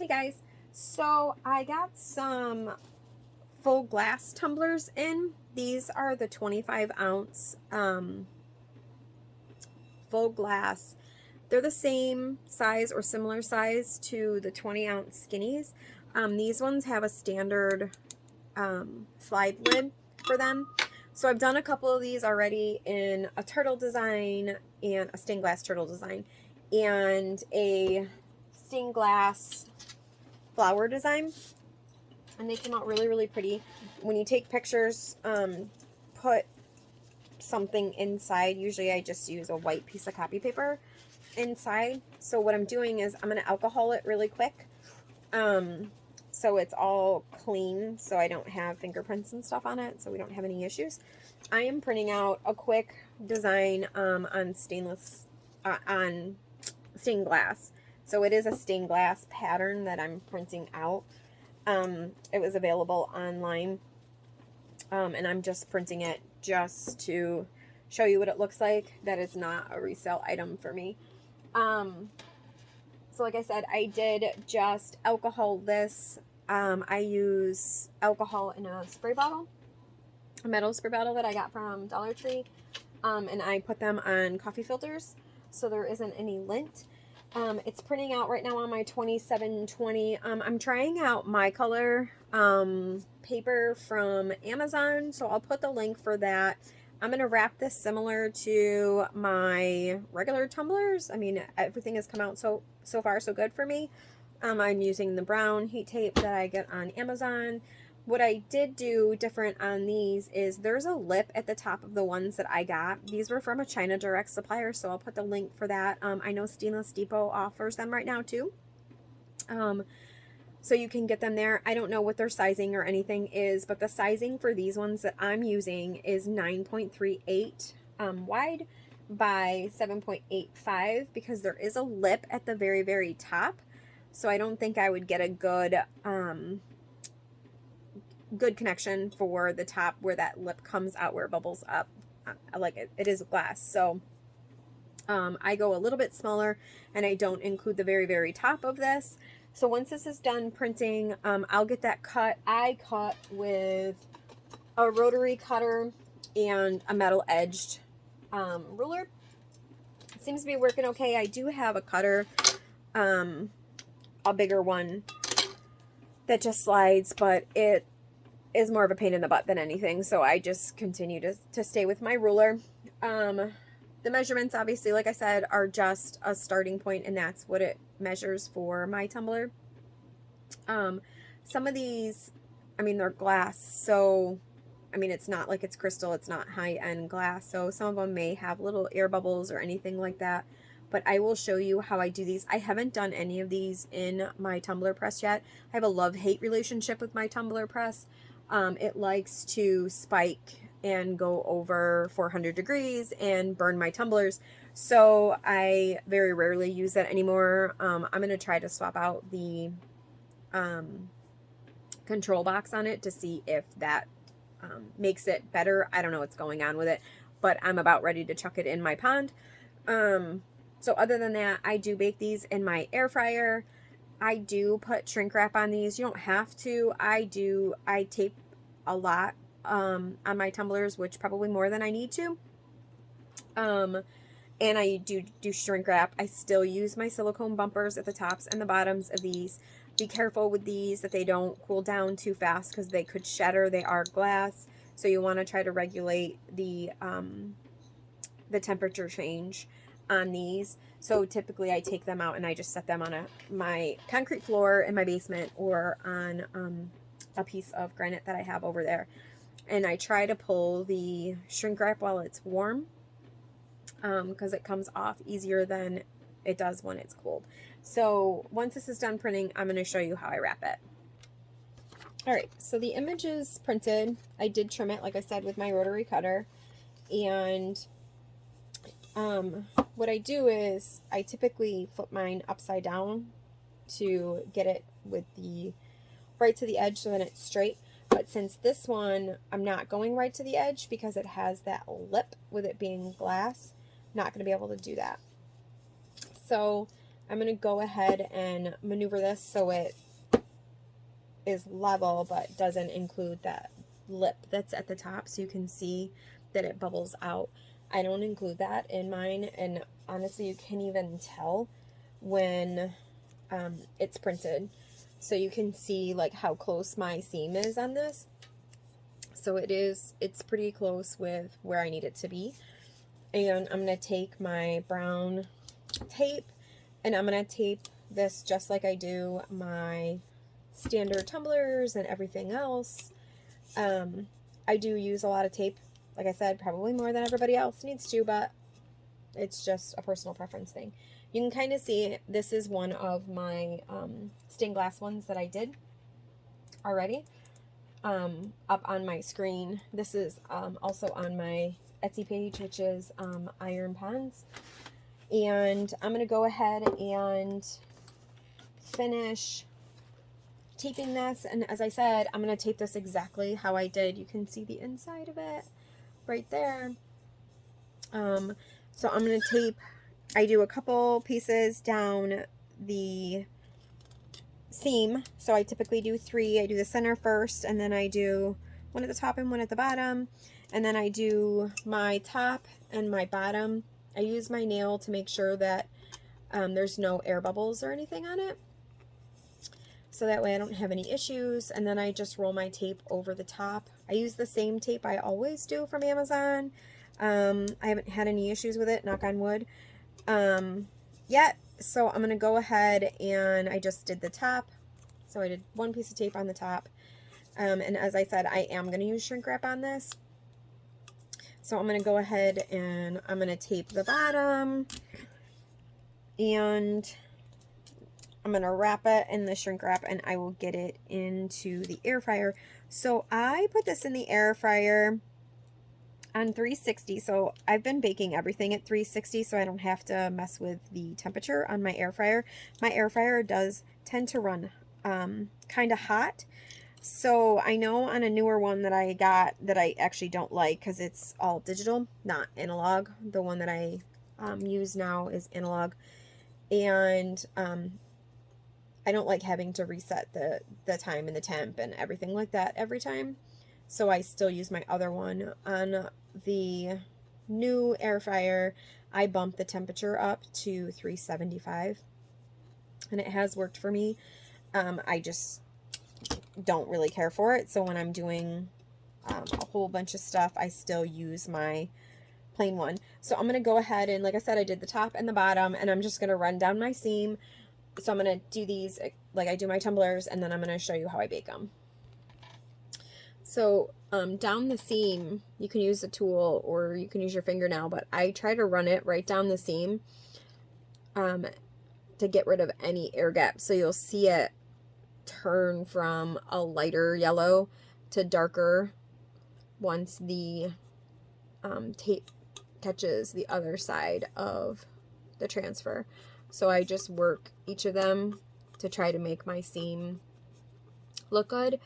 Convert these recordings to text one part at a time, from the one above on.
Hey guys, so I got some full glass tumblers in. These are the 25-ounce full glass. They're the same size or similar size to the 20-ounce skinnies. These ones have a standard slide lid for them. So I've done a couple of these already in a turtle design and a stained glass turtle design and a stained glass flower design, and they came out really, really pretty. When you take pictures, put something inside. Usually I just use a white piece of copy paper inside. So what I'm doing is I'm going to alcohol it really quick, so it's all clean, so I don't have fingerprints and stuff on it, so we don't have any issues. I am printing out a quick design on stained glass. So it is a stained glass pattern that I'm printing out. It was available online, and I'm just printing it just to show you what it looks like. That is not a resale item for me. So like I said, I did just alcohol this. I use alcohol in a spray bottle, a metal spray bottle that I got from Dollar Tree, and I put them on coffee filters so there isn't any lint. It's printing out right now on my 2720. I'm trying out my color paper from Amazon, so I'll put the link for that. I'm going to wrap this similar to my regular tumblers. I mean, everything has come out so far so good for me. I'm using the brown heat tape that I get on Amazon. What I did do different on these is there's a lip at the top of the ones that I got. These were from a China Direct supplier, so I'll put the link for that. I know Stainless Depot offers them right now too. So you can get them there. I don't know what their sizing or anything is, but the sizing for these ones that I'm using is 9.38 wide by 7.85 because there is a lip at the very, very top. So I don't think I would get a good good connection for the top where that lip comes out, where it bubbles up. Like it is glass. So I go a little bit smaller, and I don't include the very, very top of this. So once this is done printing, I'll get that cut. I cut with a rotary cutter and a metal edged ruler. It seems to be working okay. I do have a cutter, a bigger one that just slides, but it is more of a pain in the butt than anything, so I just continue to stay with my ruler. The measurements, obviously, like I said, are just a starting point, and that's what it measures for my tumbler. Some of these, I mean, they're glass, so, I mean, it's not like it's crystal, it's not high-end glass, so some of them may have little air bubbles or anything like that, but I will show you how I do these. I haven't done any of these in my tumbler press yet. I have a love-hate relationship with my tumbler press. It likes to spike and go over 400 degrees and burn my tumblers. So I very rarely use that anymore. I'm going to try to swap out the control box on it to see if that makes it better. I don't know what's going on with it, but I'm about ready to chuck it in my pond. So other than that, I do bake these in my air fryer. I do put shrink wrap on these. You don't have to. I tape a lot on my tumblers, which probably more than I need to. And I do shrink wrap. I still use my silicone bumpers at the tops and the bottoms of these. Be careful with these that they don't cool down too fast because they could shatter. They are glass, so you want to try to regulate the temperature change on these. So typically I take them out and I just set them on my concrete floor in my basement or on a piece of granite that I have over there. And I try to pull the shrink wrap while it's warm because it comes off easier than it does when it's cold. So once this is done printing, I'm going to show you how I wrap it. Alright, so the image is printed. I did trim it, like I said, with my rotary cutter. And what I do is I typically flip mine upside down to get it with the right to the edge so that it's straight. But since this one, I'm not going right to the edge because it has that lip with it being glass, I'm not going to be able to do that. So I'm going to go ahead and maneuver this so it is level but doesn't include that lip that's at the top, so you can see that it bubbles out. I don't include that in mine, and honestly you can even tell when it's printed, so you can see like how close my seam is on this. So it's pretty close with where I need it to be. And I'm going to take my brown tape and I'm going to tape this just like I do my standard tumblers and everything else. I do use a lot of tape, like I said, probably more than everybody else needs to, but it's just a personal preference thing. You can kind of see this is one of my stained glass ones that I did already up on my screen. This is also on my Etsy page, which is Iron Pens. And I'm going to go ahead and finish taping this. And as I said, I'm going to tape this exactly how I did. You can see the inside of it right there. So I'm going to tape, I do a couple pieces down the seam. So I typically do 3. I do the center first, and then I do one at the top and one at the bottom. And then I do my top and my bottom. I use my nail to make sure that there's no air bubbles or anything on it, so that way I don't have any issues. And then I just roll my tape over the top. I use the same tape I always do from Amazon. I haven't had any issues with it, knock on wood, yet. So I'm going to go ahead and I just did the top. So I did one piece of tape on the top. And as I said, I am going to use shrink wrap on this. So I'm going to go ahead and I'm going to tape the bottom. And I'm going to wrap it in the shrink wrap and I will get it into the air fryer. So I put this in the air fryer on 360. So I've been baking everything at 360 so I don't have to mess with the temperature on my air fryer. My air fryer does tend to run kind of hot. So I know on a newer one that I got that I actually don't like because it's all digital, not analog. The one that I use now is analog. And I don't like having to reset the time and the temp and everything like that every time. So I still use my other one. On the new air fryer, I bump the temperature up to 375. And it has worked for me. I just don't really care for it. So when I'm doing a whole bunch of stuff, I still use my plain one. So I'm going to go ahead and, like I said, I did the top and the bottom, and I'm just going to run down my seam. So I'm going to do these like I do my tumblers, and then I'm going to show you how I bake them. So down the seam, you can use a tool or you can use your fingernail, but I try to run it right down the seam to get rid of any air gaps. So you'll see it turn from a lighter yellow to darker once the tape catches the other side of the transfer. So I just work each of them to try to make my seam look good.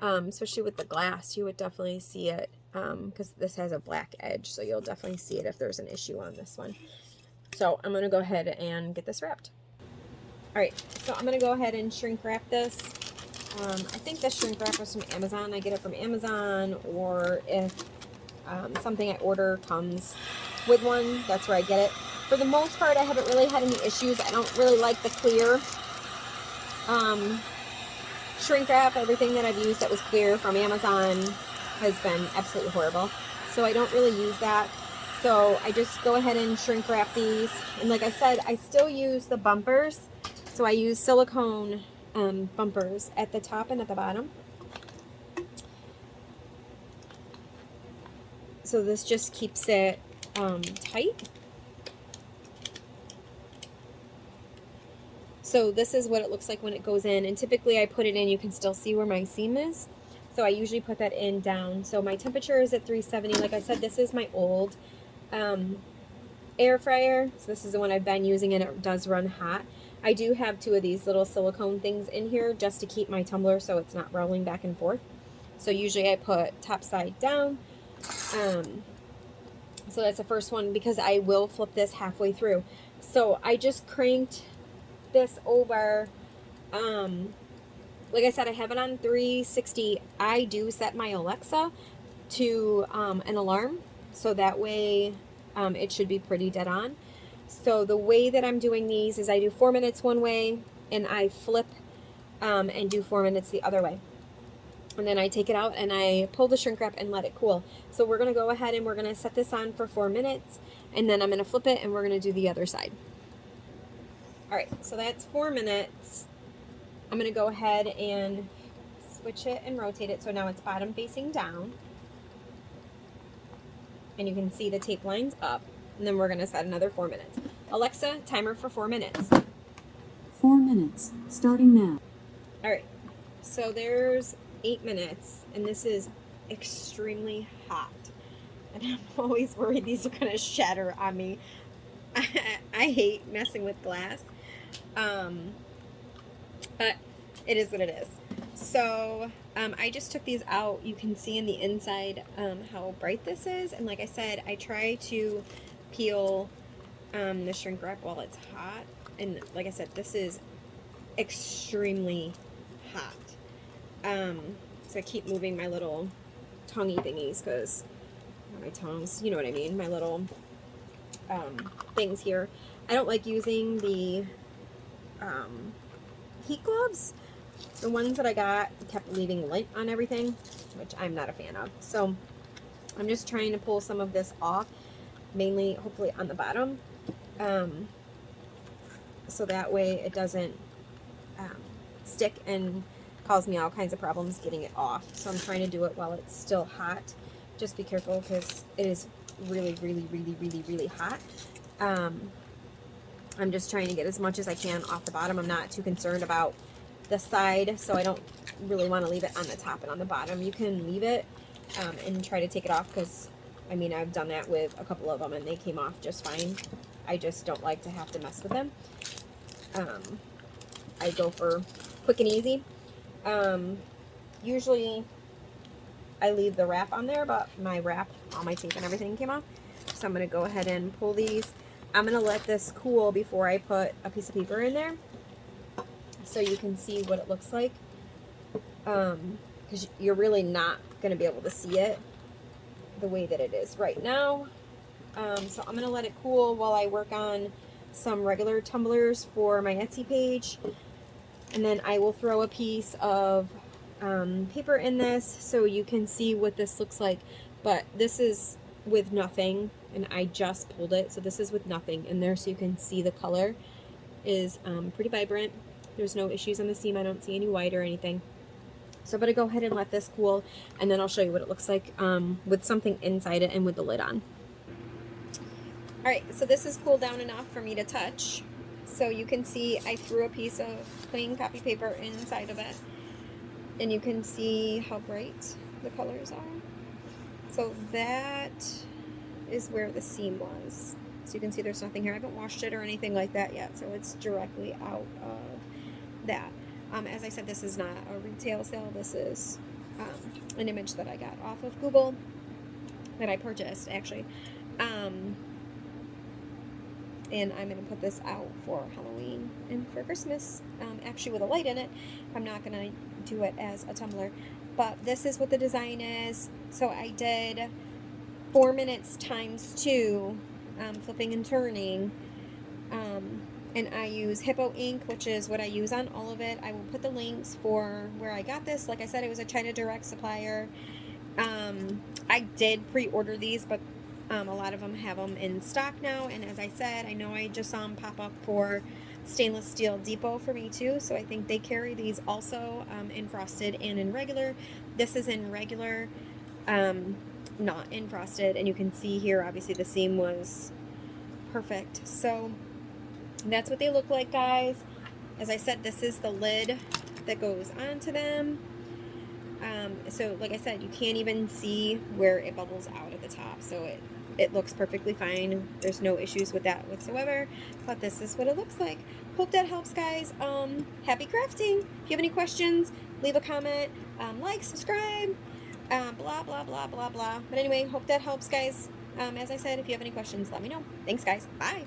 Especially with the glass, you would definitely see it because this has a black edge, so you'll definitely see it if there's an issue on this one. So I'm going to go ahead and get this wrapped. Alright, so I'm going to go ahead and shrink wrap this. I think this shrink wrap is from Amazon. I get it from Amazon, or if something I order comes with one, that's where I get it. For the most part, I haven't really had any issues. I don't really like the clear shrink wrap. Everything that I've used that was clear from Amazon has been absolutely horrible. So I don't really use that. So I just go ahead and shrink wrap these. And like I said, I still use the bumpers. So I use silicone bumpers at the top and at the bottom. So this just keeps it tight. So this is what it looks like when it goes in, and typically I put it in, you can still see where my seam is. So I usually put that in down. So my temperature is at 370. Like I said, this is my old air fryer. So this is the one I've been using, and it does run hot. I do have 2 of these little silicone things in here just to keep my tumbler so it's not rolling back and forth. So usually I put top side down. So that's the first one because I will flip this halfway through. So I just cranked this over, like I said, I have it on 360. I do set my Alexa to an alarm, so that way it should be pretty dead on. So the way that I'm doing these is I do 4 minutes one way, and I flip and do 4 minutes the other way. And then I take it out and I pull the shrink wrap and let it cool. So we're going to go ahead and we're going to set this on for 4 minutes, and then I'm going to flip it and we're going to do the other side. All right, so that's 4 minutes. I'm going to go ahead and switch it and rotate it so now it's bottom facing down. And you can see the tape lines up. And then we're going to set another 4 minutes. Alexa, timer for 4 minutes. 4 minutes, starting now. All right, so there's 8 minutes, and this is extremely hot. And I'm always worried these are going to shatter on me. I hate messing with glass. But it is what it is. So I just took these out. You can see in the inside how bright this is. And like I said, I try to peel the shrink wrap while it's hot. And like I said, this is extremely hot. So I keep moving my little tonguey thingies because my tongues, you know what I mean, my little things here. I don't like using the heat gloves. The ones that I got kept leaving lint on everything, which I'm not a fan of. So I'm just trying to pull some of this off, mainly hopefully on the bottom, so that way it doesn't stick and cause me all kinds of problems getting it off. So I'm trying to do it while it's still hot. Just be careful because it is really, really, really, really, really hot. I'm just trying to get as much as I can off the bottom. I'm not too concerned about the side, so I don't really want to leave it on the top and on the bottom. You can leave it and try to take it off because, I mean, I've done that with a couple of them and they came off just fine. I just don't like to have to mess with them. I go for quick and easy. Usually I leave the wrap on there, but my wrap, all my tape and everything came off. So I'm going to go ahead and pull these. I'm going to let this cool before I put a piece of paper in there so you can see what it looks like. Because you're really not going to be able to see it the way that it is right now. So I'm going to let it cool while I work on some regular tumblers for my Etsy page. And then I will throw a piece of paper in this so you can see what this looks like. But this is with nothing, and I just pulled it. So this is with nothing in there, so you can see the color is pretty vibrant. There's no issues on the seam. I don't see any white or anything. So I'm going to go ahead and let this cool, and then I'll show you what it looks like with something inside it and with the lid on. Alright, so this is cooled down enough for me to touch. So you can see I threw a piece of plain copy paper inside of it. And you can see how bright the colors are. So that is where the seam was. So you can see there's nothing here. I haven't washed it or anything like that yet. So it's directly out of that. As I said, this is not a retail sale. This is an image that I got off of Google that I purchased, actually. And I'm going to put this out for Halloween and for Christmas, actually with a light in it. I'm not going to do it as a tumbler. But this is what the design is. So I did 4 minutes times 2, flipping and turning. And I use Hippo ink, which is what I use on all of it. I will put the links for where I got this. Like I said, it was a China Direct supplier. I did pre-order these, but a lot of them have them in stock now. And as I said, I know I just saw them pop up for Stainless Steel Depot for me too. So I think they carry these also in frosted and in regular. This is in regular, not in frosted. And you can see here, obviously the seam was perfect. So that's what they look like, guys. As I said, this is the lid that goes onto them. So like I said, you can't even see where it bubbles out at the top. So it looks perfectly fine. There's no issues with that whatsoever. But this is what it looks like. Hope that helps, guys. Happy crafting. If you have any questions, leave a comment, like, subscribe, blah, blah, blah, blah, blah. But anyway, hope that helps, guys. As I said, if you have any questions, let me know. Thanks, guys. Bye.